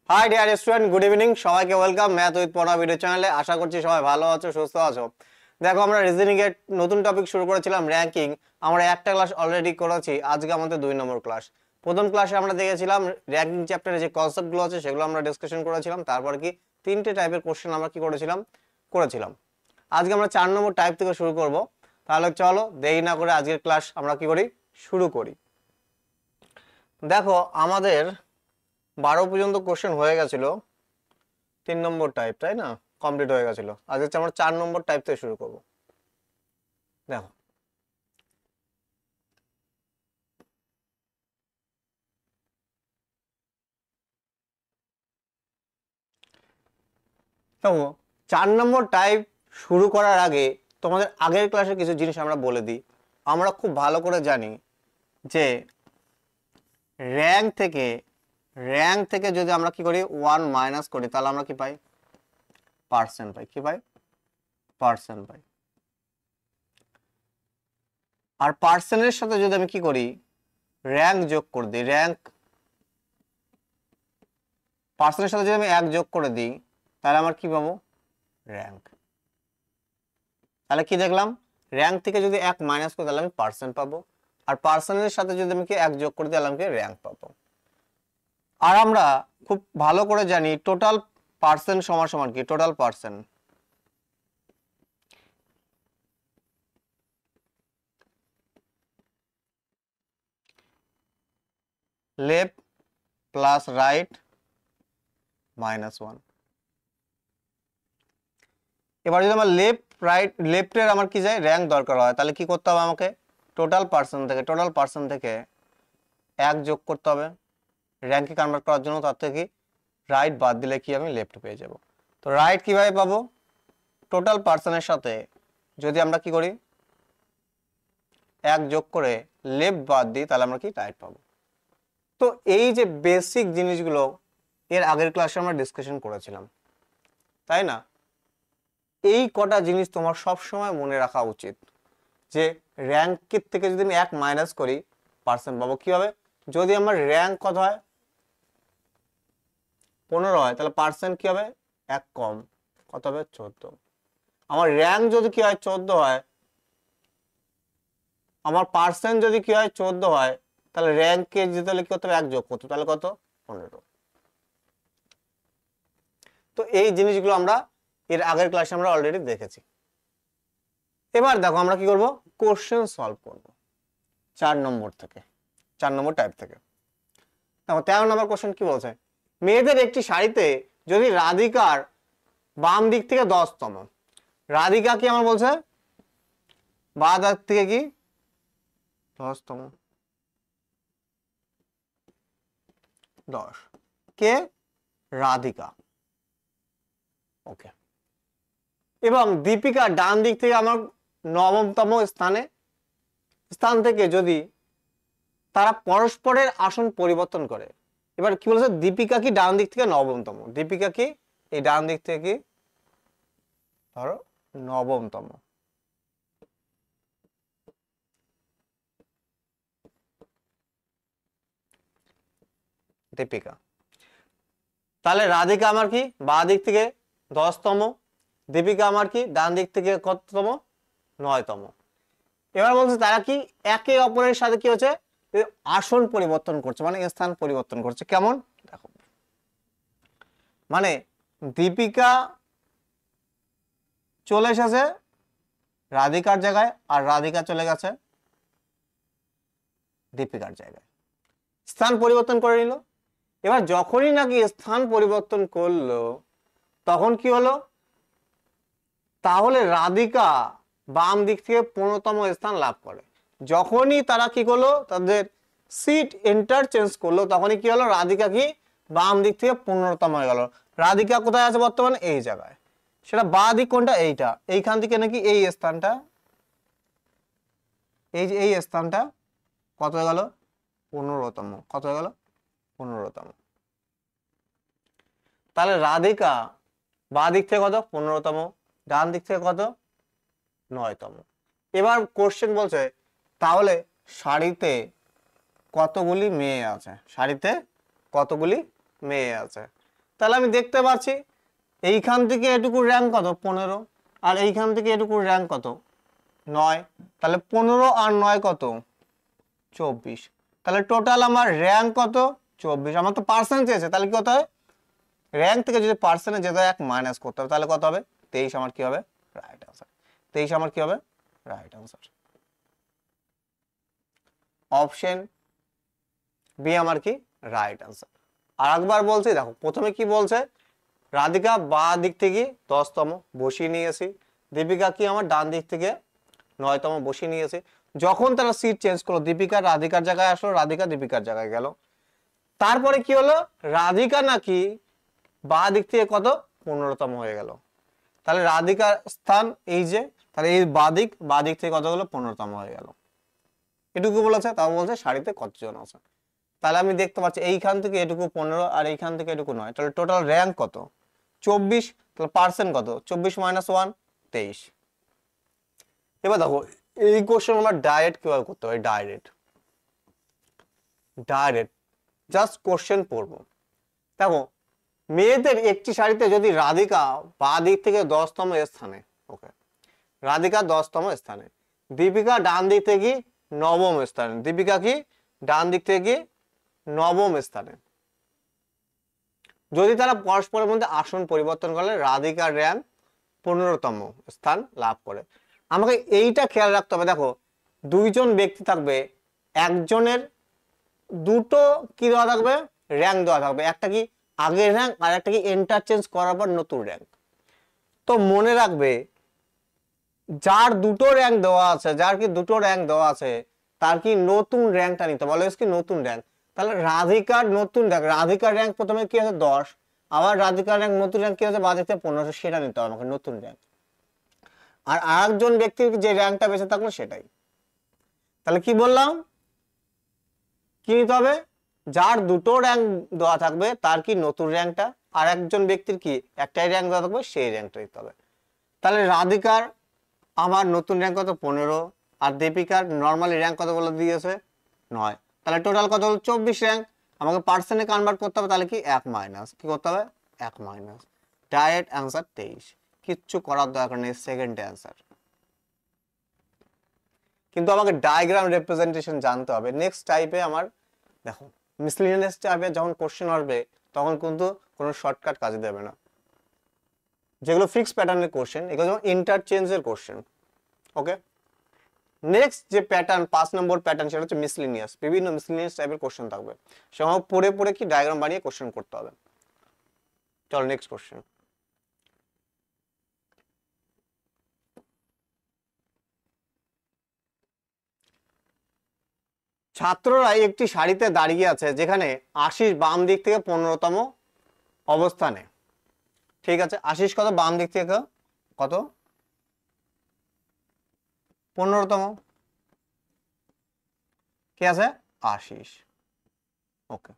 High dear student, good evening. সবাইকে welcome math with পড়া video চ্যানেলে। আশা করছি সবাই ভালো আছো, সুস্থ আছো। দেখো, আমরা রিজনিং এর নতুন টপিক শুরু করেছিলাম র্যাঙ্কিং। আমরা একটা ক্লাস অলরেডি করেছি, আজকে আমাদের 2 নম্বর ক্লাস। প্রথম ক্লাসে আমরা দেখেছিলাম র্যাঙ্কিং চ্যাপ্টারে যে কনসেপ্টগুলো আছে সেগুলো আমরা ডিসকাশন করেছিলাম। তারপর কি 3টে টাইপের কোশ্চেন আমরা কি করেছিলাম। আজকে আমরা 4 নম্বর টাইপ থেকে শুরু করব। তাহলে চলো দেরি না করে আজকের ক্লাস আমরা কি করি, শুরু করি। দেখো, আমাদের 12 পর্যন্ত কোশ্চেন হয়ে গেছিল, 3 নম্বর টাইপ, তাই না? কমপ্লিট হয়ে গেছিল। আজ হচ্ছে আমরা 4 নম্বর টাইপ থেকে শুরু করব। দেখো, দেখো 4 নম্বর টাইপ শুরু করার আগে তোমাদের আগের ক্লাসে কিছু জিনিস আমরা বলে দিই। আমরা খুব ভালো করে জানি যে র্যাঙ্ক থেকে যদি আমরা কি করি 1 মাইনাস করি, তাহলে আমরা কি পাই? পার্সেন্ট পাই। কি পাই? পার্সেন্ট পাই। আর পার্সেন্টের সাথে যদি আমি কি করি, র্যাঙ্ক যোগ করে দিই, পার্সেন্টের সাথে যদি আমি 1 যোগ করে দিই, তাহলে আমার কি পাবো? র্যাঙ্ক। তাহলে কি দেখলাম, র্যাঙ্ক থেকে যদি 1 মাইনাস করি তাহলে আমি পার্সেন্ট পাবো, আর পার্সেন্টের সাথে যদি আমি 1 যোগ করি তাহলে আমি র্যাঙ্ক পাবো। আর আমরা খুব ভালো করে জানি টোটাল পার্সেন্ট সমান সমান কি? Total percent left plus right -1। এবার যদি আমার লেফটের আমার কি যায়, র্যাঙ্ক দরকার হয়, তাহলে কি করতে হবে আমাকে? টোটাল পার্সেন্ট থেকে 1 যোগ করতে হবে র্যাঙ্কে কনভার্ট করার জন্য। তার থেকে রাইট বাদ দিলে কি আমি লেফট পেয়ে যাব। তো রাইট কিভাবে পাবো? টোটাল পার্সেন্টের সাথে যদি আমরা কি করি, 1 যোগ করে লেফট বাদ দিই, তাহলে আমরা কি রাইট পাবো। তো এই যে বেসিক জিনিসগুলো এর আগের ক্লাসে আমরা ডিসকাশন করেছিলাম, তাই না? এই কটা জিনিস তোমার সব সময় মনে রাখা উচিত যে র্যাঙ্কের থেকে যদি আমি 1 মাইনাস করি পার্সেন্ট পাবো। কি হবে? যদি আমার র্যাঙ্ক কত হয়, 15 হয়, তাহলে পার্সেন্ট কি হবে? 1 কম, কত হবে? 14। আমার র্যাঙ্ক যদি কি হয় 14 হয়, আমার পার্সেন্ট যদি কি হয় 14 হয়, তাহলে র্যাঙ্কে যেতে হলে কি করতে হবে? 1 যোগ করতে, তাহলে কত? 15। তো এই জিনিসগুলো আমরা এর আগের ক্লাসে আমরা অলরেডি দেখেছি। এবার দেখো আমরা কি করব, কোশ্চেন সলভ করব 4 নম্বর টাইপ থেকে। দেখো 13 নম্বর কোশ্চেন কি বলছে, মেয়েদের একটি শাড়িতে যদি রাধিকার বাম দিক থেকে 10তম, রাধিকা কি আমার বলছে বাম দিক থেকে কি 10তম, 10 কে? রাধিকা। ওকে। এবং দীপিকা ডান দিক থেকে আমার 9তম স্থান থেকে যদি তারা পরস্পরের আসন পরিবর্তন করে। এবার কি বলছে, দীপিকা কি ডান দিক থেকে 9তম, দীপিকা কি এই ডান দিক থেকে কি ধরো 9তম, দীপিকা। তাহলে রাধিকা আমার কি বাঁ দিক থেকে 10তম, দীপিকা আমার কি ডান দিক থেকে কততম? 9তম। এবার বলছে তারা কি একে অপরের সাথে কি হচ্ছে, আসন পরিবর্তন করছে, মানে স্থান পরিবর্তন করছে। কেমন? দেখো, মানে দীপিকা চলে এসেছে রাধিকার জায়গায়, আর রাধিকা চলে গেছে দীপিকার জায়গায়, স্থান পরিবর্তন করে নিল। এবার যখনই নাকি স্থান পরিবর্তন করলো, তখন কি হলো, তাহলে রাধিকা বাম দিক থেকে 15তম স্থান লাভ করে। যখনই তারা কি করলো, তাদের সিট ইন্টারচেঞ্জ করলো, তখনই কি হলো, রাধিকা কি বাম দিক থেকে 15তম হয়ে গেল। রাধিকা কোথায় আছে বর্তমানে? এই জায়গায়। সেটা বাঁ দিক কোনটা? এইটা। এইখান থেকে নাকি এই স্থানটা, এই যে এই স্থানটা কত হয়ে গেল? 15তম। কত হয়ে গেল? 15তম। তাহলে রাধিকা বাঁ দিক থেকে কত? 15তম। ডান দিক থেকে কত? 9তম। এবার কোশ্চেন বলছে তাহলে শাড়িতে কতগুলি মেয়ে আছে, শাড়িতে কতগুলি মেয়ে আছে। তাহলে আমি দেখতে পাচ্ছি এইখান থেকে এটুকুর র্যাঙ্ক কত 15, আর এইখান থেকে এটুকুর র্যাঙ্ক কত 9, তাহলে 15 আর 9 কত 24। তাহলে টোটাল আমার র্যাঙ্ক কত 24। আমার তো পার্সেন্ট চেয়েছে, তাহলে কি হতে হয় র্যাঙ্ক থেকে যদি পার্সেন্টে যেতে এক মাইনাস করতে হবে, তাহলে কত হবে 23 আমার কি হবে রাইট আনসার। 23 আমার কি হবে রাইট আনসার। অপশন বি আমার কি রাইট আনসার। আর একবার বলছি দেখো, প্রথমে কি বলছে রাধিকা বাঁ দিক থেকে 10তম বসিয়ে নিয়েছি, দীপিকা কি আমার ডান দিক থেকে 9তম বসিয়ে নিয়েছি। যখন তারা সিট চেঞ্জ করলো, দীপিকা রাধিকার জায়গায় আসলো, রাধিকা দীপিকার জায়গায় গেল। তারপরে কি হলো রাধিকা নাকি বাঁ দিক থেকে কত 15তম হয়ে গেল। তাহলে রাধিকার স্থান এই যে, তাহলে এই বাঁ দিক থেকে কত হলো 15তম হয়ে গেল। এটুকু বলেছে, তাও বলছে সারিতে কতজন আছে। তাহলে আমি দেখতে পাচ্ছি এইখান থেকে এটুকু 15 আর এইখান থেকে এটুকু 9, তাহলে টোটাল র্যাঙ্ক কত 24। তাহলে পার্সেন্ট কত 24 - 1 23। এবার দেখো এই কোশ্চেন আমরা ডাইরেক্ট কিভাবে করতে হয়, ডাইরেক্ট জাস্ট কোশ্চেন পড়বো। দেখো মেয়েদের একটি সারিতে যদি রাধিকা বাঁ দিক থেকে 10তম স্থানে, ওকে রাধিকা 10তম স্থানে, দীপিকা ডান দিক থেকে 9ম স্থানে, দীপিকা কি ডান দিক থেকে 9ম স্থানে, যদি তারা পরস্পরের মধ্যে আসন পরিবর্তন করলে রাধিকার র্যাঙ্ক 15তম স্থান লাভ করে। আমাকে এইটা খেয়াল রাখতে হবে। দেখো দুইজন ব্যক্তি থাকবে, একজনের দুটো কি দেওয়া থাকবে র্যাঙ্ক দেওয়া থাকবে, একটা কি আগের র্যাঙ্ক আর একটা কি ইন্টারচেঞ্জ করার পর নতুন র্যাঙ্ক। তো মনে রাখবে যার দুটো র্যাঙ্ক দেওয়া আছে, যার কি দুটো র্যাঙ্ক দেওয়া আছে তার কি নতুন র্যাঙ্কটা নিতে বলে কি নতুন র্যাঙ্ক। তাহলে রাধিকার নতুন র্যাঙ্ক, রাধিকার র্যাঙ্ক প্রথমে কি আছে 10, আবার রাধিকার র্যাঙ্ক নতুন র্যাঙ্ক কি আছে বাঁ দিকে 15, সেটা নিতে হবে আমাকে নতুন র্যাঙ্ক। আর আরেকজন ব্যক্তির যে র্যাঙ্কটা বেঁচে থাকলো সেটাই। তাহলে কি বললাম কি নিতে হবে, যার দুটো র্যাঙ্ক দেওয়া থাকবে তার কি নতুন র্যাঙ্কটা, আর একজন ব্যক্তির কি একটাই র্যাঙ্ক দেওয়া থাকবে সেই র্যাঙ্কটা নিতে হবে। তাহলে রাধিকার আমার নতুন র্যাঙ্ক কত 15, আর দীপিকার নর্মালি র্যাঙ্ক কত বলে দিয়েছে 9, তাহলে টোটাল কত হলো 24 র্যাঙ্ক। আমাকে পার্সেন্টে কনভার্ট করতে হবে, তাহলে কি 1 মাইনাস কি করতে হবে 1 মাইনাস, ডাইরেক্ট অ্যান্সার 23, কিচ্ছু করার দরকার নেই, সেকেন্ড অ্যান্সার। কিন্তু আমাকে ডায়াগ্রাম রিপ্রেজেন্টেশন জানতে হবে। নেক্সট টাইপে আমার দেখো মিসলিনিয়াস টাইপে যখন কোশ্চেন আসবে তখন কিন্তু কোনো শর্টকাট কাজে দেবে না, যেগুলো ফিক্স প্যাটার্নের কোশ্চেন এগুলো যেমন ইন্টারচেঞ্জের কোশ্চেন। ওকে নেক্সট যে প্যাটার্ন 5 নম্বর প্যাটার্ন সেটা হচ্ছে মিসলিনিয়াস, বিভিন্ন মিসলিনিয়াস টাইপের কোশ্চেন থাকবে, সেগুলো পড়ে পড়ে কি ডায়াগ্রাম বানিয়ে কোশ্চেন করতে হবে। চলো নেক্সট কোশ্চেন। ছাত্ররা একটি সারিতে দাঁড়িয়ে আছে যেখানে আশিস বাম দিক থেকে 15তম অবস্থানে। ঠিক আছে আশিস কত বাম দিক থেকে কত 15তম, কি আছে আশিস। ওকে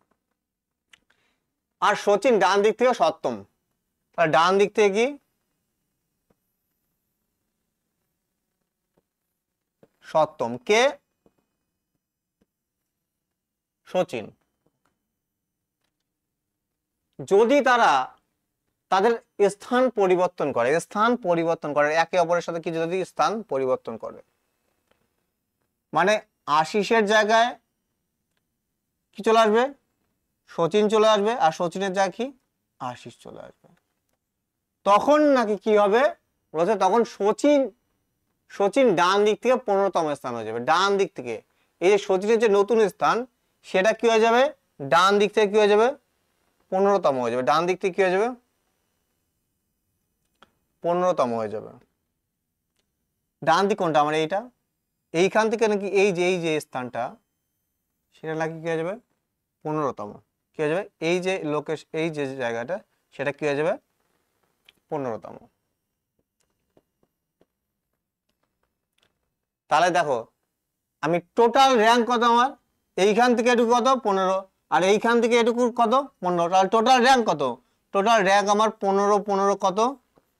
আর সচিন ডান দিক থেকে 7তম, তাহলে ডান দিক থেকে কি 7তম, কে সচিন। যদি তারা তাদের স্থান পরিবর্তন করে একে অপরের সাথে কি যদি স্থান পরিবর্তন করে, মানে আশিসের জায়গায় কি চলে আসবে সচিন চলে আসবে, আর সচিনের জায়গায় কি আশিস চলে আসবে, তখন নাকি কি হবে বলছে তখন সচিন ডান দিক থেকে 15তম স্থান হয়ে যাবে। ডান দিক থেকে এই যে সচিনের যে নতুন স্থান সেটা কি হয়ে যাবে ডান দিক থেকে কি হয়ে যাবে 15তম হয়ে যাবে, ডান দিক থেকে কি হয়ে যাবে 15তম হয়ে যাবে। ডান দিক কোনটা আমার এইটা, এইখান থেকে নাকি এই যে স্থানটা সেটা নাকি কি হয়ে যাবে 15তম, কি হয়ে যাবে এই যে লোকেশ এই যে জায়গাটা সেটা কি হয়ে যাবে 15তম। তাহলে দেখো আমি টোটাল র্যাঙ্ক কত আমার এইখান থেকে এটুকু কত 15, আর এইখান থেকে এটুকু কত 15, তাহলে টোটাল র্যাঙ্ক কত, টোটাল র্যাঙ্ক আমার 15 কত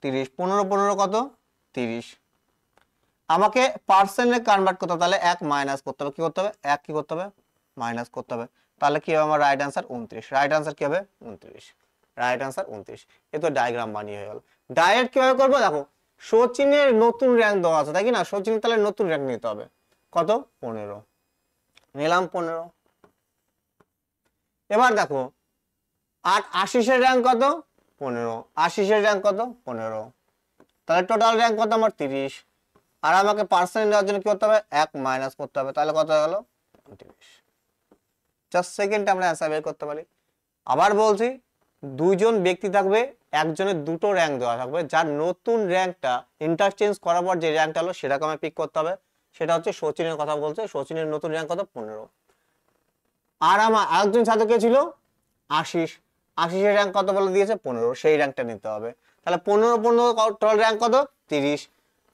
30, 15 কত 30। আমাকে পার্সেন্টে কনভার্ট করতে হবে, তাহলে 1 মাইনাস করতে হবে, কি করতে হবে 1 কি করতে হবে মাইনাস করতে হবে, তাহলে কি হবে আমার রাইট অ্যান্সার 29, রাইট অ্যান্সার কি হবে 29, রাইট আনসার 29। এ তো ডায়াগ্রাম বানিয়ে হয়ে গেল। ডায়েট কিভাবে করবো দেখো, সচিনের নতুন র্যাঙ্ক দেওয়া আছে তাই কি না, সচিন তাহলে নতুন র্যাঙ্ক নিতে হবে কত 15, নিলাম 15। এবার দেখো আর আশিসের র্যাঙ্ক কত 15, আশিসের র্যাঙ্ক কত 15, তাহলে টোটাল র্যাঙ্ক কত আমার 30। আর আমাকে পার্সেন্ট দেওয়ার জন্য কি করতে হবে 1 মাইনাস করতে হবে, তাহলে কত হয়ে গেল 29। জাস্ট সেকেন্ডে আমরা অ্যান্সার বের করতে পারি। আবার বলছি, দুইজন ব্যক্তি থাকবে, একজনের দুটো র্যাঙ্ক দেওয়া থাকবে, যার নতুন র্যাঙ্কটা ইন্টারচেঞ্জ করার পর যে র্যাঙ্কটা হলো সেটাকে আমি পিক করতে হবে। সেটা হচ্ছে সচিনের কথা বলছে, সচিনের নতুন র্যাঙ্ক কত 15। আর আমার আরেকজন ছাত্র কে ছিল আশিস, আশিসের র্যাঙ্ক কত বলে দিয়েছে 15, সেই র্যাঙ্কটা নিতে হবে। তাহলে 15 টোটাল র্যাঙ্ক কত 30।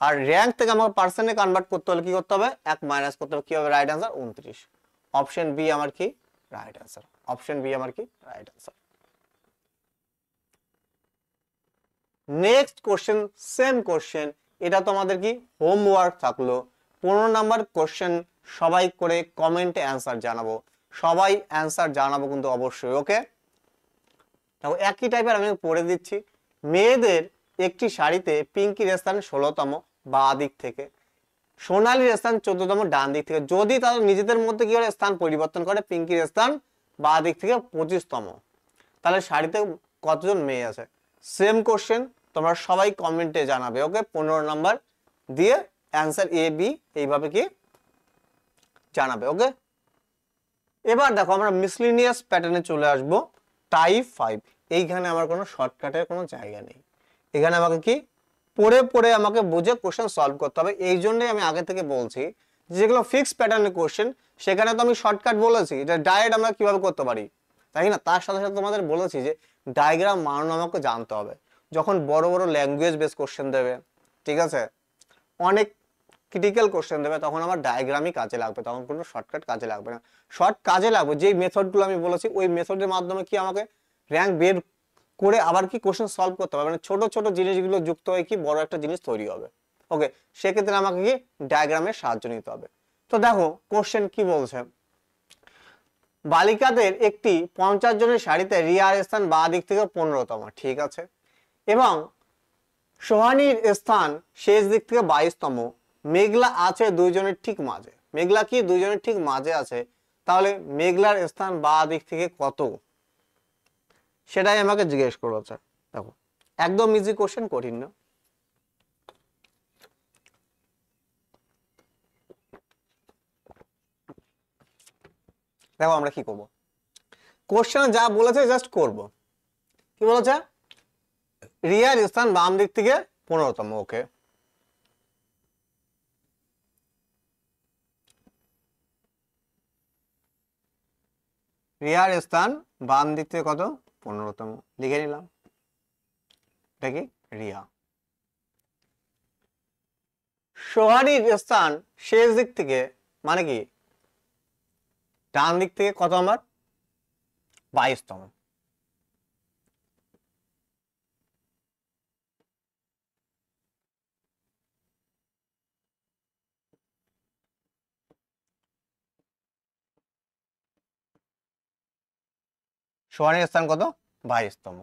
আর র্যাঙ্ক থেকে আমার পার্সেন্টে কনভার্ট করতে হলে কি করতে হবে 1 মাইনাস করতে হবে, কি হবে রাইট আনসার 29। অপশন বি আমার কি রাইট আনসার, অপশন বি আমার কি right answer. Next question, same question, এটা তোমাদের কি হোমওয়ার্ক থাকলো। 15 নাম্বার কোশ্চেন সবাই করে কমেন্টে অ্যান্সার জানাবো, সবাই অ্যান্সার জানাবো কিন্তু অবশ্যই। ওকে, দেখো একই টাইপের আমি পড়ে দিচ্ছি। মেয়েদের একটি শাড়িতে পিঙ্কির স্থান 16তম বাঁ দিক থেকে, সোনালীর স্থান 14তম ডান দিক থেকে। যদি তারা নিজেদের মধ্যে কি করে স্থান পরিবর্তন করে, পিঙ্কির স্থান বাঁ দিক থেকে 25তম, তাহলে শাড়িতে কতজন মেয়ে আছে। সেম কোশ্চেন, তোমরা সবাই কমেন্টে জানাবে। ওকে, 15 নাম্বার দিয়ে অ্যান্সার এ বি এইভাবে কি জানাবে। ওকে, এবার দেখো আমরা মিসলিনিয়াস প্যাটার্নে চলে আসব। টাইপ 5, এইখানে আমার কোনো শর্টকাটের কোনো জায়গা নেই। এখানে আমাকে কি পড়ে পড়ে আমাকে বুঝে কোশ্চেন সলভ করতে হবে। এই জন্যই আমি আগে থেকে বলছি যেগুলো ফিক্স প্যাটার্নের কোশ্চেন সেখানে তো আমি শর্টকাট বলেছি, এটা ডাইরেক্ট আমরা কিভাবে করতে পারি তাই না। তার সাথে সাথে তোমাদের বলেছি যে ডায়াগ্রাম বানানো আমাকে জানতে হবে। যখন বড় বড় ল্যাঙ্গুয়েজ বেস কোশ্চেন দেবে, ঠিক আছে, অনেক ক্রিটিক্যাল কোশ্চেন দেবে, তখন আমার ডায়াগ্রামই কাজে লাগবে, তখন কোনো শর্টকাট কাজে লাগবে না। শর্ট কাজে লাগবে যেই মেথডগুলো আমি বলেছি, ওই মেথডের মাধ্যমে কি আমাকে র্যাঙ্ক বের করে আবার কি কোশ্চেন সলভ করতে হবে, মানে ছোট ছোট জিনিসগুলো যুক্ত হয়ে কি বড় একটা জিনিস তৈরি হবে। ওকে, সেক্ষেত্রে আমাকে কি ডায়াগ্রামের সাহায্য নিতে হবে। তো দেখো কোশ্চেন কি বলছে, বালিকাদের একটি 50 জনের সারিতে রিয়ার স্থান বাঁ দিক থেকে 15তম, ঠিক আছে, এবং সোহানীর স্থান শেষ দিক থেকে 22তম। মেঘলা আছে দুইজনের ঠিক মাঝে, মেঘলা কি দুইজনের ঠিক মাঝে আছে, তাহলে মেঘলার স্থান বাঁ দিক থেকে কত, সেটাই আমাকে জিজ্ঞেস করেছে। দেখো একদম ইজি কোশ্চেন, কঠিন না। দেখো আমরা কি করব, কোশ্চেনে যা বলেছে জাস্ট করব। কি বলেছে, রিয়ার স্থান বাম দিক থেকে 15তম। ওকে, রিয়ার স্থান বাম দিক থেকে কত 15তম, লিখে নিলাম। এটা কি রিয়া। সোহানীর স্থান শেষ দিক থেকে মানে কি ডান দিক থেকে কত আমার 22তম। সোহানীর স্থান কত 22তম।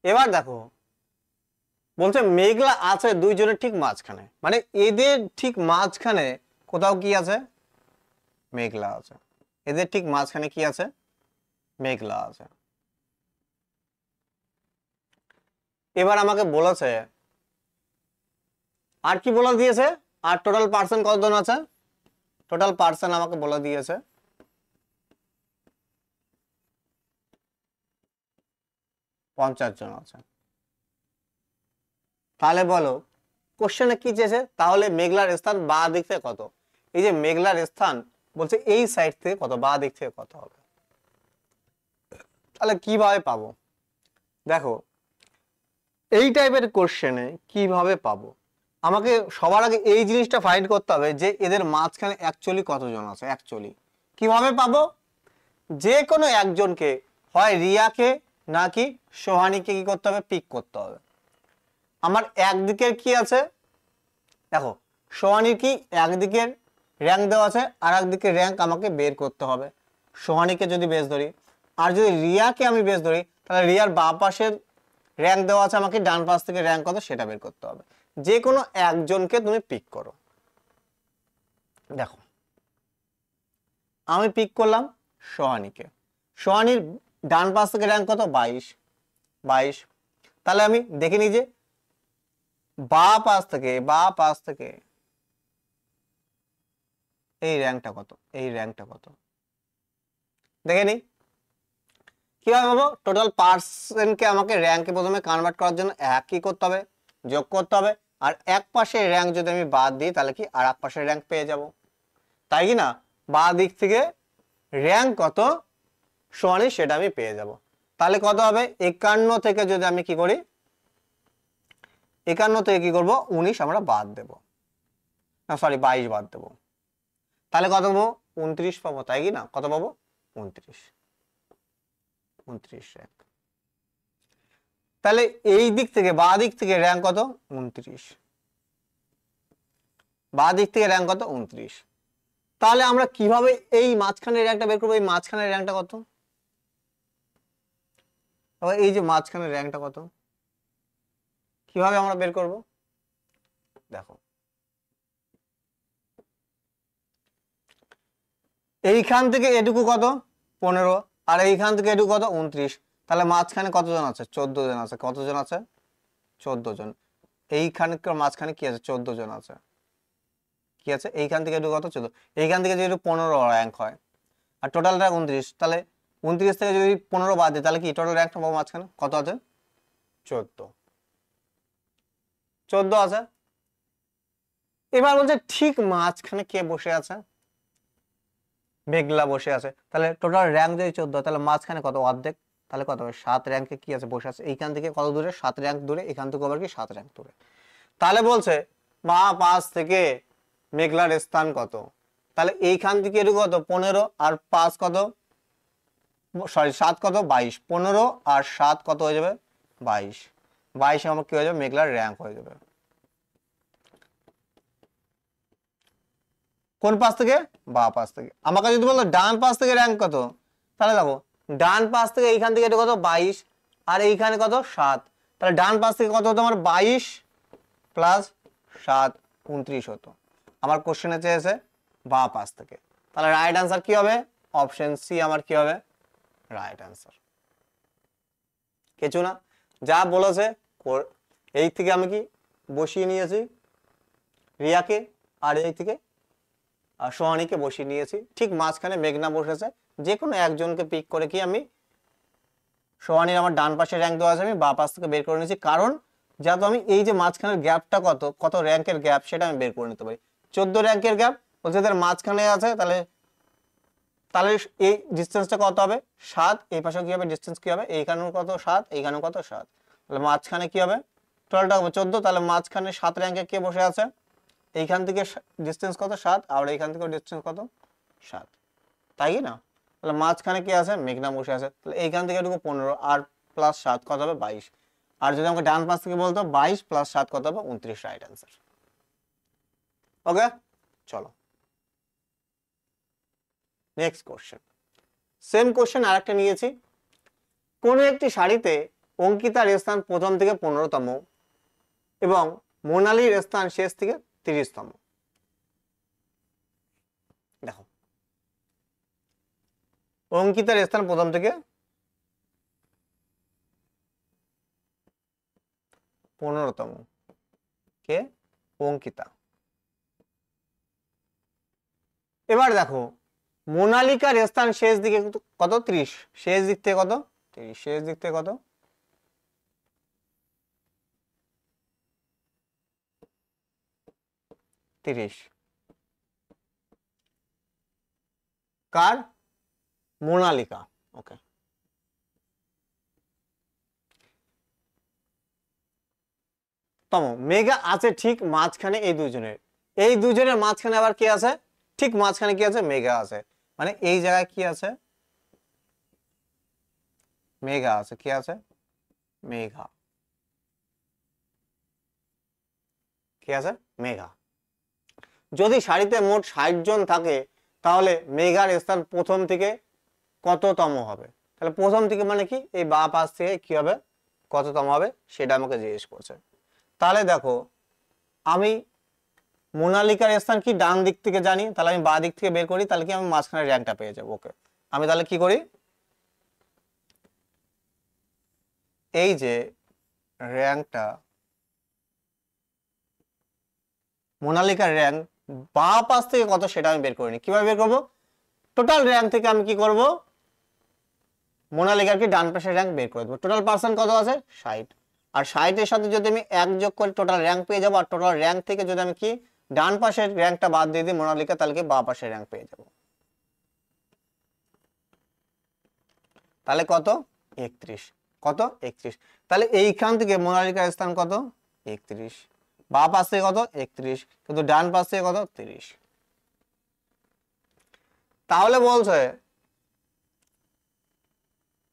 এবার দেখো বলছে মেঘলা আছে দুইজনের ঠিক মাঝখানে, মানে এদের ঠিক মাঝখানে কোথাও কি আছে মেঘলা আছে, এদের ঠিক মাঝখানে কি আছে মেঘলা আছে। এবার আমাকে বলেছে আর কি বলে দিয়েছে, আর টোটাল পার্সেন্ট কতজন আছে, টোটাল পার্সেন্ট আমাকে বলে দিয়েছে 50 জন আছে। তাহলে বলো কোশ্চেনে কি চেয়েছে, তাহলে মেঘলার স্থান বাঁ দিক থেকে কত। এই যে মেঘলার স্থান বলছে এই সাইড থেকে কত, বাঁ দিক থেকে কত হবে, তাহলে কিভাবে পাবো। দেখো এই টাইপের কোশ্চেনে কিভাবে পাবো, আমাকে সবার আগে এই জিনিসটা ফাইন্ড করতে হবে যে এদের মাঝখানে অ্যাকচুয়ালি কতজন আছে। অ্যাকচুয়ালি কিভাবে পাবো, যে কোনো একজনকে, হয় রিয়াকে নাকি সোহানীকে কি করতে হবে পিক করতে হবে। আমার একদিকের কি আছে দেখো, সোহানীর কি একদিকের র্যাঙ্ক দেওয়া আছে, আর একদিকের র্যাঙ্ক আমাকে বের করতে হবে। সোহানীকে যদি বেস ধরি আর যদি রিয়াকে আমি বেস ধরি, তাহলে রিয়ার বাঁ পাশের র্যাঙ্ক দেওয়া আছে, আমাকে ডান পাশ থেকে র্যাঙ্ক কত সেটা বের করতে হবে। যে কোনো একজনকে তুমি পিক করো। দেখো আমি পিক করলাম সোহানীকে। সোহানীর ডান পাশ থেকে র্যাঙ্ক কত 22। তাহলে আমি দেখে নিই যে বাঁ পাশ থেকে এই র্যাঙ্কটা কত, এই র্যাঙ্কটা কত দেখে নিই। কিভাবে পাবো? টোটাল পার্সেন্টকে আমাকে র্যাঙ্কে প্রথমে কনভার্ট করার জন্য কি করতে হবে, যোগ করতে হবে। আর এক পাশের র্যাঙ্ক যদি আমি বাদ দিই তাহলে কি আর এক পাশের র্যাঙ্ক পেয়ে যাব, তাই কি না? বাঁ দিক থেকে র্যাঙ্ক কত সোহানী সেটা আমি পেয়ে যাব। তাহলে কত হবে? 51 থেকে যদি আমি কি করি, 51 থেকে কি করব, 19 আমরা বাদ দেব, না সরি 22 বাদ দেব। তাহলে কত পাবো? 29 পাবো, তাই কি না? কত পাবো? 29 র্যাঙ্ক। তাহলে এই দিক থেকে বাঁ দিক থেকে র্যাঙ্ক কত? 29। বাঁ দিক থেকে র্যাঙ্ক কত? 29। তাহলে আমরা কিভাবে এই মাঝখানের র্যাঙ্কটা বের করবো? এই মাঝখানের র্যাঙ্কটা কত? এই যে মাঝখানের র্যাঙ্কটা কত, কিভাবে আমরা বের করব? দেখো এইখান থেকে এটুকু কত? 15, আর এইখান থেকে এটুকু কত? 29। তাহলে মাঝখানে কতজন আছে? 14 জন আছে। কতজন আছে? 14 জন। এইখানে মাঝখানে কি আছে? 14 জন আছে। কি আছে? এইখান থেকে এটুকু কত? 14। এইখান থেকে যদি 15 র্যাঙ্ক হয় আর টোটাল র্যাঙ্ক 29, তাহলে 29 থেকে যদি 15 বাদ দিই তাহলে কি টোটাল র্যাঙ্কটা পাবো? মাঝখানে কত আছে? 14 আছে। এবার বলছে ঠিক মাঝখানে কে বসে আছে? মেঘলা বসে আছে। তাহলে টোটাল র্যাঙ্ক যদি 14, তাহলে মাঝখানে কত? অর্ধেক। তাহলে কত হবে? 7 র্যাঙ্কে কি আছে? বসে আছে। এইখান থেকে কত দূরে? 7 র্যাঙ্ক দূরে। এখান থেকে আবার কি 7 র্যাঙ্ক দূরে। তাহলে বলছে বাঁ পাশ থেকে মেঘলার স্থান কত? তাহলে এইখান থেকে এটুকু কত? 15, আর 5 কত, সরি 7 কত? 22। 15 আর 7 কত হয়ে যাবে? 22। 22 আমার কি হয়ে যাবে? মেঘলার র্যাঙ্ক হয়ে যাবে। কোন পাশ থেকে? বাঁ পাশ থেকে। আমাকে যদি বলতো ডান পাশ থেকে র্যাঙ্ক কত, তাহলে দেখো ডান পাশ থেকে এইখান থেকে এটা কত? 22, আর এইখানে কত? 7। তাহলে ডান পাশ থেকে কত হতো আমার? 22 প্লাস 7 29 হতো। আমার কোশ্চেনে চেয়েছে বাঁ পাশ থেকে। তাহলে রাইট আনসার কি হবে? অপশন সি আমার কি হবে? Right answer. কিছু না, যা বলেছে এই থেকে আমি কি বসিয়ে নিয়েছি রিয়াকে, আর এই থেকে সোহানীকে বসিয়ে নিয়েছি। ঠিক মাঝখানে মেঘনা বসেছে। যে কোনো একজনকে পিক করে কি আমি সোহানীর আমার ডান পাশে র্যাঙ্ক দেওয়া আছে, আমি বাঁ পাশ থেকে বের করে নিয়েছি। কারণ যেহেতু আমি এই যে মাঝখানের গ্যাপটা কত র্যাঙ্কের গ্যাপ সেটা আমি বের করে নিতে পারি। 14 র্যাঙ্কের গ্যাপ বলছে এদের মাঝখানে আছে। তাহলে এই ডিস্টেন্সটা কত হবে? 7। এই পাশে কি হবে? ডিস্টেন্স কি হবে? এইখানেও কত? 7। এইখানেও কত? 7। তাহলে মাঝখানে কি হবে? টোটালটা হবে 14। তাহলে মাঝখানে 7 র্যাঙ্কে কে বসে আছে? এইখান থেকে ডিস্টেন্স কত? 7। আর এইখান থেকে ডিস্টেন্স কত? 7, তাই কি না? তাহলে মাঝখানে কি আছে? মেঘনা বসে আছে। তাহলে এইখান থেকে এটুকু 15 আর প্লাস 7 কত হবে? 22। আর যদি আমাকে ডান পাশ থেকে বলতো 22 প্লাস 7 কত হবে? 29। Right answer. ওকে, চলো নেক্সট কোশ্চেন। সেম কোশ্চেন আরেকটা নিয়েছি। কোন একটি সারিতে অঙ্কিতার স্থান প্রথম থেকে 15তম এবং মোনালির স্থান শেষ থেকে 30তম। দেখো অঙ্কিতার স্থান প্রথম থেকে 15তম কে? অঙ্কিতা। এবার দেখো মোনালিকার স্থান শেষ দিকে কত? 30। শেষ দিক থেকে কত? 30। শেষ দিক থেকে কত? 30। কার? মোনালিকা। ওকে, তম মেঘা আছে ঠিক মাঝখানে এই দুজনের মাঝখানে আবার কি আছে? ঠিক মাঝখানে কি আছে? মেঘা আছে। মানে এই জায়গায় কি আছে? মেঘা আছে। কি আছে? মেঘা। কি আছে? মেঘা। যদি সারিতে মোট 60 জন থাকে তাহলে মেঘার স্থান প্রথম থেকে কততম হবে? তাহলে প্রথম থেকে মানে কি এই বাঁ পাশ থেকে কি হবে, কততম হবে সেটা আমাকে জিজ্ঞেস করছে। তাহলে দেখো আমি মোনালিকার স্থান কি ডান দিক থেকে জানি, তাহলে আমি বাঁ দিক থেকে বের করি, তাহলে কি আমি মাঝখানে র্যাঙ্কটা পেয়ে যাবো। ওকে, আমি তাহলে কি করি, এই যে র্যাঙ্কটা, মোনালিকার র্যাঙ্ক বাঁ পাশ থেকে কত সেটা আমি বের করিনি, কিভাবে বের করবো, টোটাল র্যাঙ্ক থেকে আমি কি করব, মোনালিকার কি ডান পাশের র্যাঙ্ক বের করে দেবো। টোটাল পার্সেন্ট কত আছে 60, আর 60-এর সাথে যদি আমি 1 যোগ করি টোটাল র্যাঙ্ক পেয়ে যাবো। আর টোটাল র্যাঙ্ক থেকে যদি আমি কি ডান পাশের র্যাঙ্কটা বাদ দিয়ে দিই মোনালিকা, তাহলে কি বাঁ পাশের র্যাঙ্ক পেয়ে যাবো। তাহলে কত 31, কত 31। তাহলে এইখান থেকে মোনালিকার স্থান কত 31, বাঁ পাশ থেকে কত 31, কিন্তু ডান পাশ থেকে কত 30। তাহলে বলছে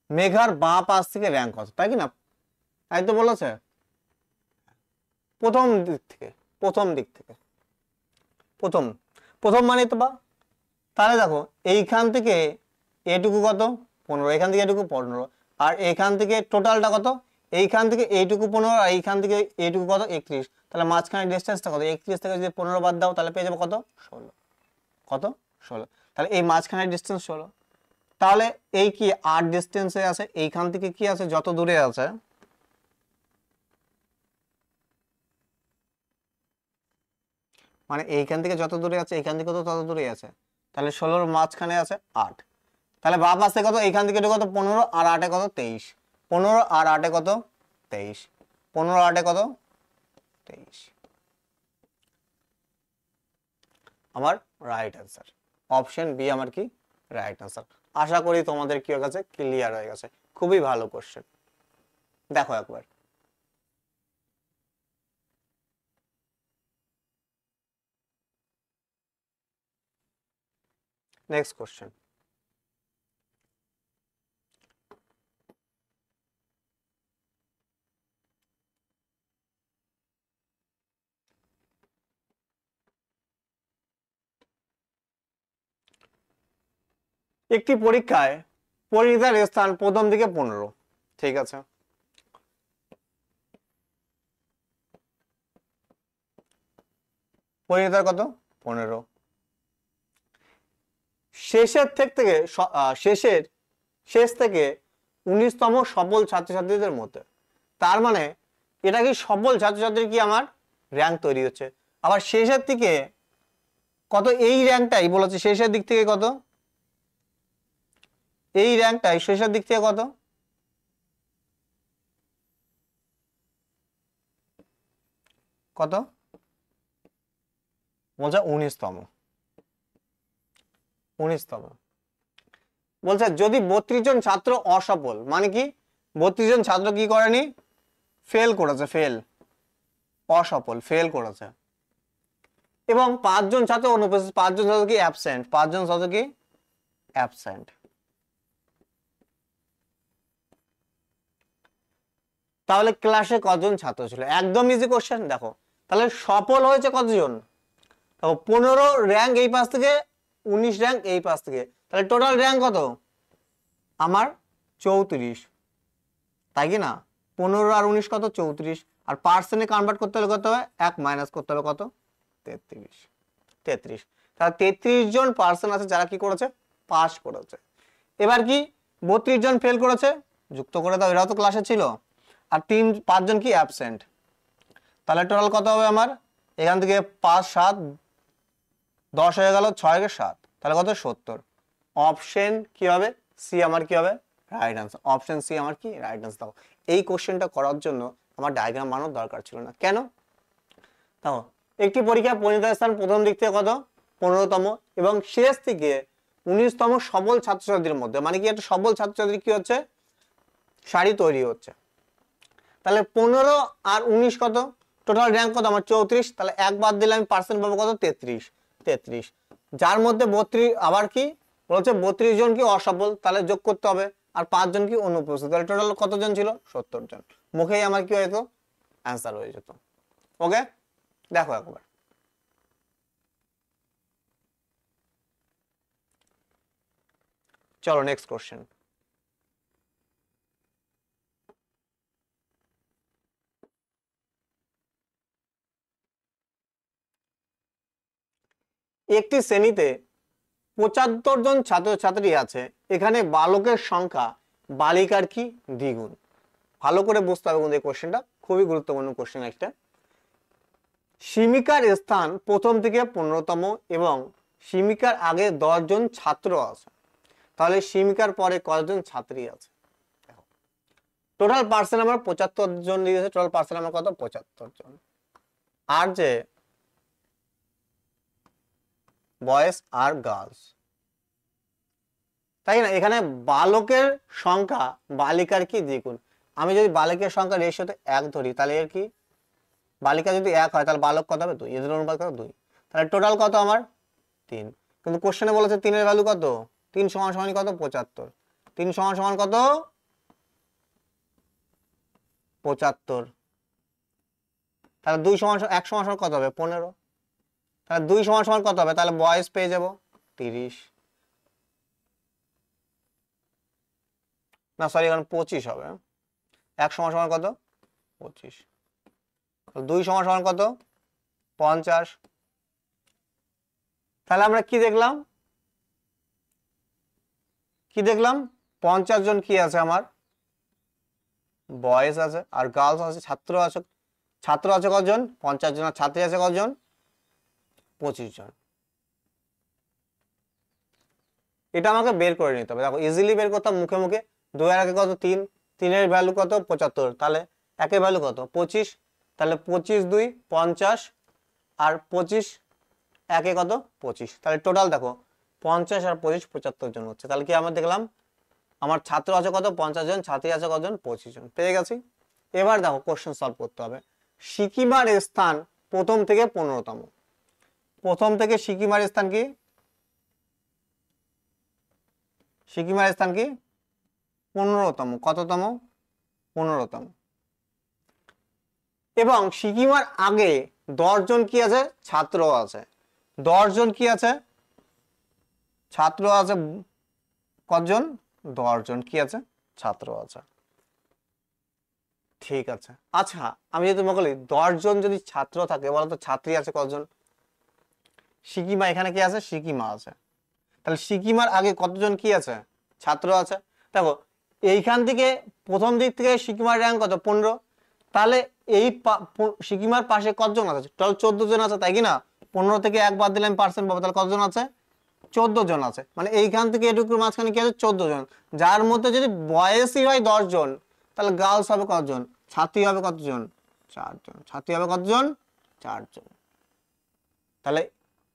মেঘার বাঁ পাশ থেকে র্যাঙ্ক কত, তাই কি না, তাই তো বলেছে, প্রথম দিক থেকে, প্রথম দিক থেকে, প্রথম প্রথম মানে তো বা, তাহলে দেখো এইখান থেকে এটুকু কত 15, এখান থেকে এটুকু 15, আর এখান থেকে টোটালটা কত, এইখান থেকে এইটুকু 15, আর এইখান থেকে এইটুকু কত 31, তাহলে মাঝখানে ডিস্টেন্সটা কত, 31 থেকে যদি 15 বাদ দাও তাহলে পেয়ে যাবো কত 16, কত 16, তাহলে এই মাঝখানে ডিস্টেন্স 16। তাহলে এই কি 8 ডিস্টেন্সে আছে, এইখান থেকে কি আছে যত দূরে আছে, মানে এইখান থেকে যত দূরে আছে এইখান থেকে তো তত দূরে আছে, তাহলে 16-র মাঝখানে আছে 8, তাহলে বাঁ পাশে কত, এইখান থেকে কত 15, আর 8-এ কত 23, 15 আর 8-এ কত 23, 15 8-এ কত 23, আমার রাইট অ্যান্সার অপশন বি আমার কি রাইট অ্যান্সার। আশা করি তোমাদের কি হয়ে গেছে, ক্লিয়ার হয়ে গেছে, খুবই ভালো কোশ্চেন। দেখো একবার নেক্সট কোশ্চেন। একটি পরীক্ষায় পরিণীতার স্থান প্রথম দিকে 15, ঠিক আছে, পরিণীতার কত 15, শেষের থেকে শেষ থেকে 19তম সফল ছাত্রছাত্রীদের মধ্যে, তার মানে এটা কি সফল ছাত্রছাত্রী কি আমার র্যাঙ্ক তৈরি হচ্ছে, আবার শেষের দিকে কত, এই র্যাঙ্কটাই বলেছে শেষের দিক থেকে কত, এই র্যাঙ্কটাই শেষের দিক থেকে কত, কত বলছে 19তম, 19তম বলছে যদি 32 জন ছাত্র অসফল, মানে কি 32 জন ছাত্র কি করেনি, ফেল করেছে, ফেল, অসফল ফেল করেছে, এবং 5 জন ছাত্র অনুপস্থিত, 5 জন ছাত্র কি অ্যাবসেন্ট, 5 জন ছাত্র কি অ্যাবসেন্ট, তাহলে ক্লাসে কতজন ছাত্র ছিল, একদম ইজি কোশ্চেন। দেখো তাহলে সফল হয়েছে কতজন, দেখো 15 র্যাঙ্ক এই পাশ থেকে, 19 র্যাঙ্ক এই পাশ থেকে, তাহলে টোটাল র্যাঙ্ক কত আমার 34, তাই কি না, 15 আর 19 কত 34, আর পার্সেন্টে কনভার্ট করতে হলে কত হবে, 1 মাইনাস করতে হবে কত 33, 33, তাহলে 33 জন পার্সন আছে যারা কি করেছে পাস করেছে। এবার কি 32 জন ফেল করেছে, যুক্ত করে দাও, এরাও তো ক্লাসে ছিল, আর 5 জন কি অ্যাবসেন্ট, তাহলে টোটাল কত হবে আমার, এখান থেকে 5 7 10 হয়ে গেল, 6 কে 7, তাহলে কত 70, অপশন কি হবে সি আমার কি হবে রাইট আনসার, অপশন সি আমার কি রাইট আনসার। দাও এই কোশ্চেনটা করার জন্য আমার ডায়াগ্রাম বানানোর দরকার ছিল না, কেন, দেখো একটি পরীক্ষা পরিণীতার স্থান প্রথম দিক থেকে কত 15তম, এবং শেষ থেকে 19তম সফল ছাত্রছাত্রীদের মধ্যে, মানে কি একটা সফল ছাত্রছাত্রী কি হচ্ছে সারি তৈরি হচ্ছে, তাহলে 15 আর 19 কত, টোটাল র্যাঙ্ক কত আমার 34, তাহলে এক বাদ দিলে আমি পার্সেন্ট পাবো কত 33, 33, যার মধ্যে 32 আবার কি বলছে 32 জন কি অসফল, তাহলে যোগ করতে হবে, আর 5 জন কি অনুপস্থিত, তাহলে টোটাল কতজন ছিল 70 জন, মুখেই আমার কি হয়ে যেত অ্যান্সার হয়ে যেত। ওকে, দেখো একবার চলো নেক্সট কোশ্চেন। একটি শ্রেণীতে 75 জন ছাত্রছাত্রী আছে, এখানে বালকের সংখ্যা বালিকার কি দ্বিগুণ। ভালো করে বুঝতে হবে কিন্তু এই কোশ্চেনটা খুবই গুরুত্বপূর্ণ কোশ্চেন একটা। সীমিকার স্থান প্রথম থেকে 15তম এবং সীমিকার আগে 10 জন ছাত্র আছে, তাহলে সীমিকার পরে কতজন ছাত্রী আছে। টোটাল পার্সেন্ট আমার 75 জন দিয়েছে, টোটাল পার্সেন্ট আমার কত 75 জন। আর যে বয়েজ আর গার্লস, তাই না, এখানে বালকের সংখ্যা বালিকার কি দ্বিগুণ। আমি যদি বালকের সংখ্যা রেশিওতে 1 ধরি, তাহলে এর কি বালিকা যদি 1 হয় তাহলে বালক কত হবে 2, এদের অনুপাত কত 2, তাহলে টোটাল কত আমার 3। কিন্তু কোশ্চেনে বলেছে 3 এর ভ্যালু কত, 3 সমান সমান কত 75, 3 সমান সমান কত 75, তাহলে 2 সমান 1 সমান সমান কত হবে 15, তাহলে 2 সমান সমান কত হবে, তাহলে বয়েজ পেয়ে যাব 30, না সরি এখন 25 হবে, 1 সমান সমান কত 25, 2 সমান সমান কত 50। তাহলে আমরা কি দেখলাম, 50 জন কি আছে আমার বয়েজ আছে, আর গার্লস আছে, ছাত্র আছে কতজন 50 জন, আর ছাত্রী আছে কতজন 25 জন। এটা আমাকে বের করে নিতে হবে। দেখো ইজিলি বের করতাম মুখে মুখে, 2 এর আগে কত 3, 3 এর ভ্যালু কত 75, তাহলে একের ভ্যালু কত 25, তাহলে 25 2 50 আর 25 একে কত 25, তাহলে টোটাল দেখো 50 আর 25 75 জন হচ্ছে। তাহলে কি আমরা দেখলাম আমার ছাত্র আছে কত 50 জন, ছাত্রী আছে কতজন 25 জন, পেয়ে গেছি। এবার দেখো কোশ্চেন সলভ করতে হবে। সিকিমার স্থান প্রথম থেকে 15তম, প্রথম থেকে সিকিমার স্থান কি, সিকিমার স্থান কি 15তম, কততম 15তম, এবং সিকিমার আগে 10 জন কি আছে ছাত্র আছে, 10 জন কি আছে ছাত্র আছে, কতজন 10 জন কি আছে ছাত্র আছে। ঠিক আছে, আচ্ছা আমি যদি তোমাকে বলি 10 জন যদি ছাত্র থাকে বলতো ছাত্রী আছে কতজন, সিকিমা এখানে কি আছে সিকিমা আছে, তাহলে সিকিমার আগে কতজন কি আছে ছাত্র আছে। দেখো এইখান থেকে প্রথম দিক থেকে সিকিমার র্যাঙ্ক কত 15, তাহলে এই সিকিমার পাশে কতজন আছে টোটাল 14 জন আছে, তাই কি না, 15 থেকে 1 বাদ দিলে আমি পার্সেন্ট পাবো, তাহলে কতজন আছে 14 জন আছে, মানে এইখান থেকে এটুকুর মাঝখানে কি আছে 14 জন, যার মধ্যে যদি বয়সই হয় 10 জন, তাহলে গার্লস হবে কতজন, ছাত্রী হবে কতজন 4 জন, ছাত্রী হবে কতজন 4 জন। তাহলে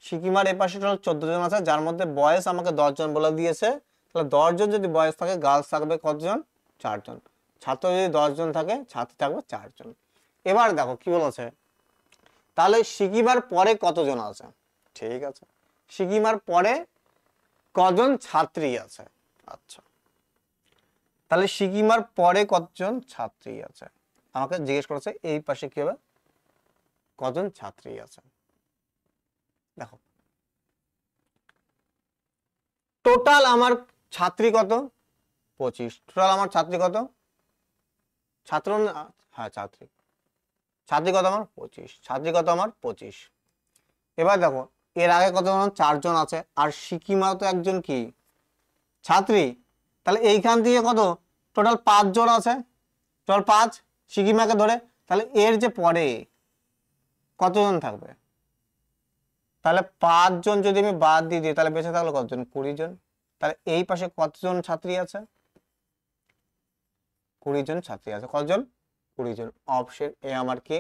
সিকিমার এই পাশে টোটাল 14 জন আছে, যার মধ্যে বয়স আমাকে 10 জন বলে দিয়েছে, তাহলে 10 জন যদি বয়স থাকে গার্লস থাকবে কতজন 4 জন, ছাত্র যদি 10 জন থাকে ছাত্রী থাকবে 4 জন। এবার দেখো কি বলেছে, তাহলে সিকিমার পরে কতজন আছে, ঠিক আছে সিকিমার পরে কজন ছাত্রী আছে, আচ্ছা তাহলে সিকিমার পরে কতজন ছাত্রী আছে, আমাকে জিজ্ঞেস করেছে এই পাশে কি হবে কজন ছাত্রী আছে। দেখো টোটাল আমার ছাত্রী কত 25, টোটাল আমার ছাত্রী কত ছাত্র হ্যাঁ ছাত্রী, ছাত্রী কত আমার 25, ছাত্রী কত আমার 25। এবার দেখো এর আগে কত 4 জন আছে, আর সিকিমা তো একজন কি ছাত্রী, তাহলে এইখান থেকে কত টোটাল 5 জন আছে, টোটাল 5 সিকিমাকে ধরে, তাহলে এর যে পরে কতজন থাকবে, তাহলে 5 জন যদি আমি বাদ দিয়ে দিই তাহলে বেঁচে থাকলো কতজন 20 জন, তাহলে এই পাশে কতজন ছাত্রী আছে 20 জন ছাত্রী আছে, কতজন 20 জন, অপশন এ আমার কি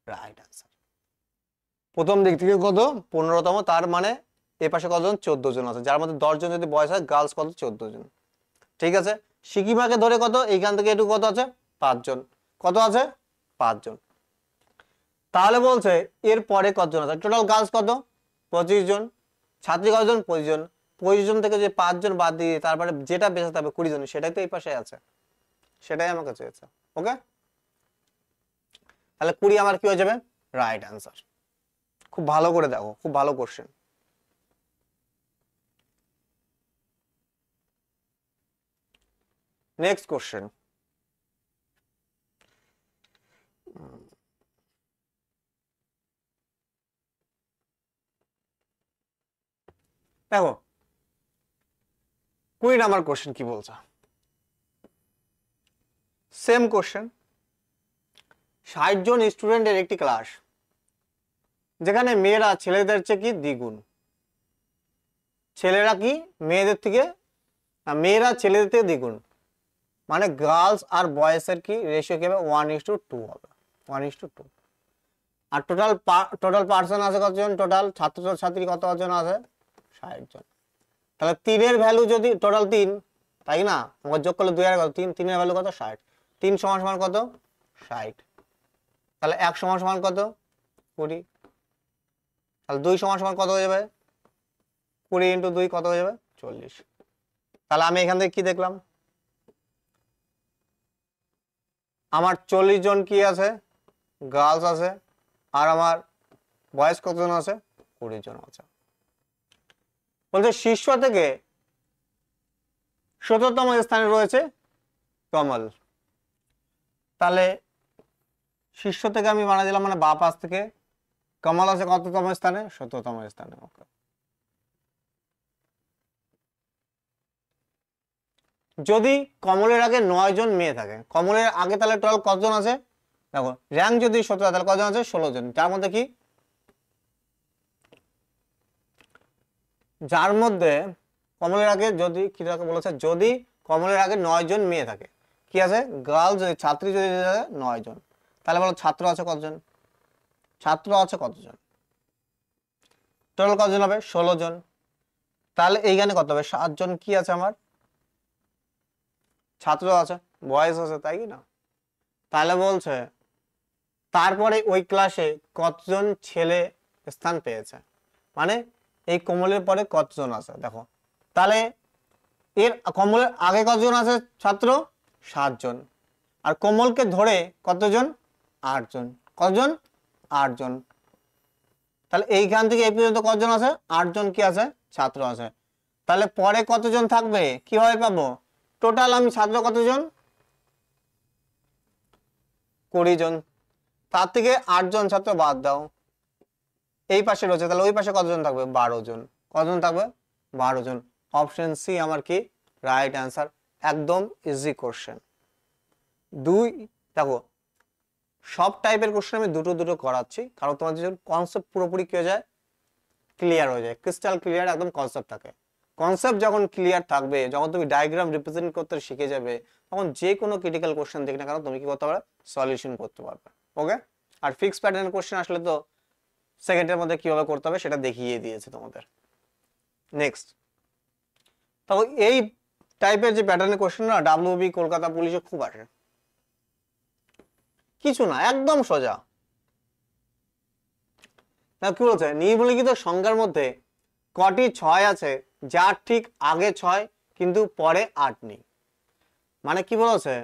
রাইট আনসার। প্রথম দিক থেকে কত 15তম, তার মানে এই পাশে কতজন 14 জন আছে, যার মধ্যে 10 জন যদি বয়স হয় গার্লস কত 14 জন। ঠিক আছে সিকিমাকে ধরে কত এইখান থেকে এটুকু কত আছে 5 জন, কত আছে 5 জন, তাহলে বলছে এর পরে কতজন আছে টোটাল গার্লস কত 25 জন, ছাত্রী কতজন 25 জন, 25 জন থেকে যে 5 জন বাদ দিয়ে তারপরে যেটা বেঁচে থাকবে 20 জন, সেটাই তো এই পাশে আছে, সেটাই আমাকে চেয়েছে। ওকে তাহলে 20 আমার কি হয়ে যাবে রাইট অ্যান্সার। খুব ভালো করে দেখো, খুব ভালো কোশ্চেন। নেক্সট কোশ্চেন, দেখো 20 নাম্বার কোশ্চেন কি বলছে, সেম কোশ্চেন। 60 জন স্টুডেন্টের একটি ক্লাস, যেখানে মেয়েরা ছেলেদের চেয়ে কি দ্বিগুণ, ছেলেরা কি মেয়েদের থেকে, মেয়েরা ছেলেদের থেকে দ্বিগুণ, মানে গার্লস আর বয়েজের কি রেশিও কি হবে 1:2 হবে, 1:2। আর টোটাল পার্সন আছে কতজন, টোটাল ছাত্র ছাত্রী কতজন আছে 60 জন। তাহলে 3-এর ভ্যালু যদি টোটাল 3, তাই না, আমাকে যোগ করলে 2 আর কত 3, 3-এর ভ্যালু কত 60, 3 সমান সমান কত 60, তাহলে 1 সমান সমান কত 20, তাহলে 2 সমান সমান কত হয়ে যাবে 20 × 2 কত হয়ে যাবে 40। তাহলে আমি এখান থেকে কি দেখলাম, আমার 40 জন কি আছে গার্লস আছে, আর আমার বয়েজ কতজন আছে 20 জন আছে। বলছে শীর্ষ থেকে 17তম স্থানে রয়েছে কমল। তাহলে শীর্ষ থেকে আমি বানা দিলাম, মানে বাঁ পাশ থেকে কমল আছে কততম স্থানে 17তম স্থানে। ওকে, যদি কমলের আগে 9 জন মেয়ে থাকে, কমলের আগে তাহলে টোটাল কতজন আছে, দেখো র্যাঙ্ক যদি 17 তাহলে কতজন আছে 16 জন, যার মধ্যে কি, যার মধ্যে কমলের আগে যদি কি থাকে বলেছে, যদি কমলের আগে 9 জন মেয়ে থাকে, কি আছে গার্ল যদি ছাত্রী যদি 9 জন, তাহলে বলো ছাত্র আছে কতজন, ছাত্র আছে কতজন, টোটাল কতজন হবে 16 জন। তাহলে এইখানে কত হবে 7 জন কি আছে আমার ছাত্র আছে, বয়েজ আছে, তাই কি না। তাহলে বলছে তারপরে ওই ক্লাসে কতজন ছেলে স্থান পেয়েছে, মানে এই কমলের পরে কতজন আছে দেখো। তাহলে এর কমলের আগে কতজন আছে ছাত্র 7 জন, আর কমলকে ধরে কতজন 8 জন, কতজন 8 জন। তাহলে এইখান থেকে এই পর্যন্ত কতজন আছে 8 জন কি আছে ছাত্র আছে। তাহলে পরে কতজন থাকবে কিভাবে পাবো, টোটাল আমি ছাত্র কতজন 20 জন, তার থেকে 8 জন ছাত্র বাদ দাও, এই পাশে রয়েছে, তাহলে ওই পাশে কতজন থাকবে 12 জন, কতজন থাকবে 12 জন। অপশন সি আমার কি রাইট অ্যান্সার, একদম ইজি কোশ্চেন। 2 দেখো সব টাইপের কোশ্চেন আমি দুটো দুটো করাচ্ছি, কারণ তোমাদের যখন কনসেপ্ট পুরোপুরি কি হয়ে যায় ক্লিয়ার হয়ে যায়, ক্রিস্টাল ক্লিয়ার একদম কনসেপ্ট থাকে। কনসেপ্ট যখন ক্লিয়ার থাকবে, যখন তুমি ডায়াগ্রাম রিপ্রেজেন্ট করতে শিখে যাবে, তখন যে কোনো ক্রিটিক্যাল কোশ্চেন দেখ না কেন তুমি কি করতে পারবে সলিউশন করতে পারবে। ওকে, আর ফিক্স প্যাটার্ন কোশ্চেন আসলে তো সেকেন্ডের মধ্যে কিভাবে করতে হবে সেটা দেখিয়ে দিয়েছে তোমাদের। নেক্সট, তো এই টাইপের যে প্যাটার্নের কোশ্চেন না ডাব্লিউবি কলকাতা পুলিশে খুব আসে, কিছু না একদম সোজা। কি বলছে, নিম্নলিখিত সংখ্যার মধ্যে কটি 6 আছে যার ঠিক আগে 6 কিন্তু পরে 8 নেই, মানে কি বলেছে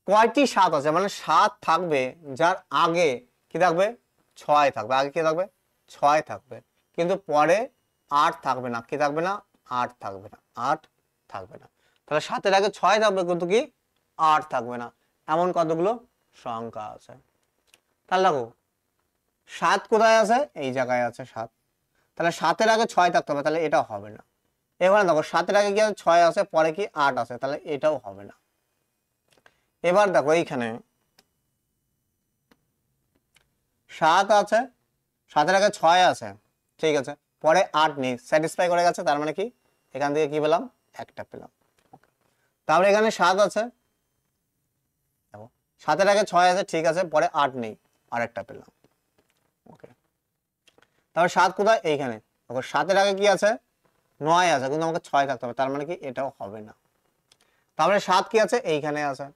কয়টি 7 আছে, মানে 7 থাকবে যার আগে কি থাকবে 6 থাকবে, আগে কি থাকবে 6 থাকবে, কিন্তু পরে 8 থাকবে না, কি থাকবে না 8 থাকবে না, 8 থাকবে না। তাহলে 7-এর আগে 6 থাকবে কিন্তু কি 8 থাকবে না, এমন কতগুলো সংখ্যা আছে। তাহলে দেখো 7 কোথায় আছে, এই জায়গায় আছে 7, তাহলে 7-এর আগে 6 থাকতে হবে, তাহলে এটাও হবে না। এবার দেখো 7-এর আগে কি আছে 6 আছে, পরে কি 8 আছে, তাহলে এটাও হবে না। এবার দেখো এইখানে 7 আছে, 7-এর আগে 6 আছে, ঠিক আছে, পরে 8 নেই, স্যাটিসফাই করে গেছে, তার মানে কি এখান থেকে কি পেলাম একটা পেলাম। তারপরে এখানে 7 আছে, দেখো 7-এর আগে 6 আছে, ঠিক আছে, পরে 8 নেই, আরেকটা পেলাম। ওকে, তারপর 7 কোথায় এইখানে, দেখো 7-এর আগে কি আছে 9 আছে, কিন্তু আমাকে 6 থাকতে হবে, তার মানে কি এটাও হবে না। তারপরে 7 কি আছে এইখানে আছে,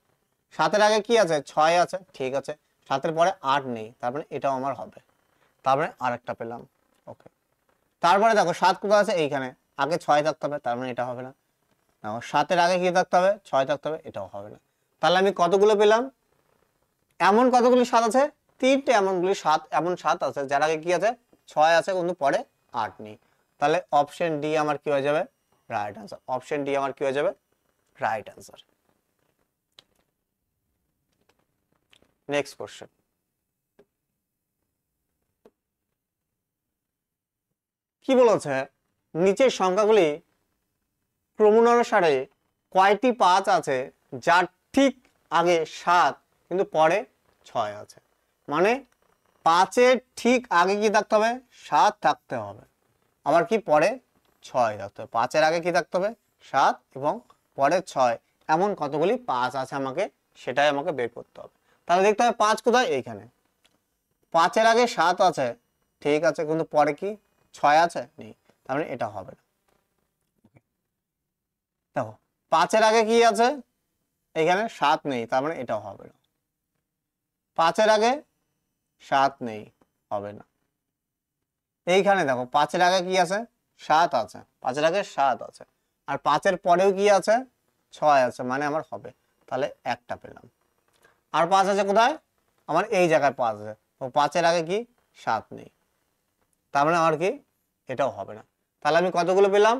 7-এর আগে কি আছে 6 আছে, ঠিক আছে, 7-এর পরে 8 নেই, তারপরে এটাও আমার হবে, তারপরে আরেকটা পেলাম। ওকে, তারপরে দেখো 7 কোথায় আছে এইখানে, আগে 6 থাকতে হবে, তার মানে এটা হবে না। দেখো 7-এর আগে কি থাকতে হবে 6 থাকতে হবে, এটাও হবে না। তাহলে আমি কতগুলো পেলাম, এমন কতগুলি 7 আছে 3টে, এমনগুলি 7 এমন 7 আছে যার আগে কি আছে 6 আছে কিন্তু পরে 8 নেই। তাহলে অপশন ডি আমার কি হয়ে যাবে রাইট অ্যান্সার, অপশন ডি আমার কি হয়ে যাবে রাইট অ্যান্সার। নেক্সট কোশ্চেন, কি বলেছে নিচের সংখ্যাগুলি ক্রমানুসারে কয়টি 5 আছে যার ঠিক আগে 7 কিন্তু পরে 6 আছে। মানে 5-এর ঠিক আগে কি থাকতে হবে, 7 থাকতে হবে, আবার কি পরে 6 থাকতে হবে। 5-এর আগে কি থাকতে হবে, 7 এবং পরে 6, এমন কতগুলি 5 আছে আমাকে সেটাই আমাকে বের করতে হবে। তাহলে দেখতে হবে 5 কোথায়, এইখানে। 5-এর আগে 7 আছে, ঠিক আছে, কিন্তু পরে কি 6 আছে, নেই, তার মানে এটা হবে না। দেখো 5-এর আগে কি আছে, এখানে 7 নেই, তার মানে এটাও হবে না। 5-এর আগে 7 নেই, হবে না। এইখানে দেখো 5-এর আগে কি আছে, 7 আছে, 5-এর আগে 7 আছে, আর 5-এর পরেও কি আছে, 6 আছে, মানে আমার হবে। তাহলে একটা পেলাম। আর 5 আছে কোথায়, আমার এই জায়গায় 5 আছে, তো 5-এর আগে কি 7 নেই, তার মানে আমার কি এটাও হবে না। তাহলে আমি কতগুলো পেলাম,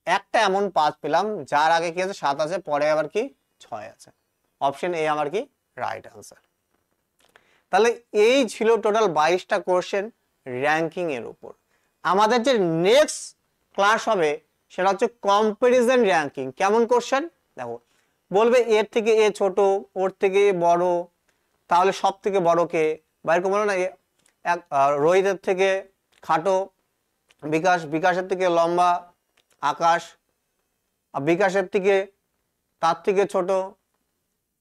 একটা এমন 5 পেলাম যার আগে কি আছে, 7 আছে, পরে আবার কি 6 আছে। অপশন এ আমার কি রাইট আনসার। তাহলে এই ছিল টোটাল 22টা কোশ্চেন র্যাঙ্কিং এর উপর। আমাদের যে নেক্সট ক্লাস হবে সেটা হচ্ছে কম্পারিজন র্যাঙ্কিং। কেমন কোশ্চেন দেখো, বলবে এর থেকে এ ছোট, ওর থেকে এ বড়, তাহলে সব থেকে বড় কে, বা এরকম বলো না, রোহিতের থেকে খাটো বিকাশের থেকে লম্বা আকাশ, আর বিকাশের থেকে তার থেকে ছোট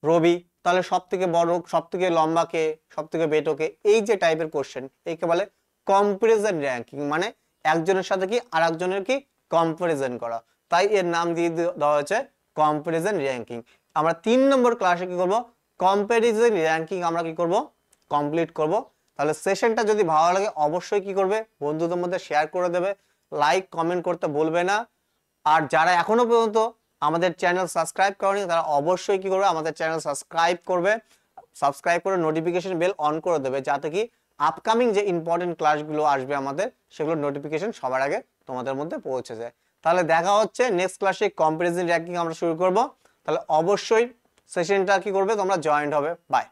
রবি, তাহলে সব থেকে বড় সব থেকে লম্বা কে, সব থেকে বেটো কে, এই যে টাইপের কোশ্চেন একে বলে কম্পারিজন র্যাঙ্কিং। মানে একজনের সাথে কি আর একজনের কি কম্পারিজন করা, তাই এর নাম দিয়ে দেওয়া হয়েছে কম্পারিজন র্যাঙ্কিং। আমরা 3 নম্বর ক্লাসে কি করব, কম্পারিজন র্যাঙ্কিং আমরা কি করব, কমপ্লিট করব। তাহলে সেশনটা যদি ভালো লাগে অবশ্যই কি করবে, বন্ধুদের মধ্যে শেয়ার করে দেবে, লাইক কমেন্ট করতে বলবে না। আর যারা এখনো পর্যন্ত আমাদের চ্যানেল সাবস্ক্রাইব করেনি তারা অবশ্যই কি করবে, আমাদের চ্যানেল সাবস্ক্রাইব করবে, সাবস্ক্রাইব করে নোটিফিকেশন বেল অন করে দেবে, যাতে কি আপকামিং যে ইম্পর্টেন্ট ক্লাসগুলো আসবে আমাদের সেগুলোর নোটিফিকেশন সবার আগে তোমাদের মধ্যে পৌঁছে যায়। তাহলে দেখা হচ্ছে নেক্সট ক্লাসে, কম্পারিজন র্যাঙ্কিং আমরা শুরু করব। তাহলে অবশ্যই সেশনটা কি করবে, তোমরা জয়েন্ট হবে। বাই।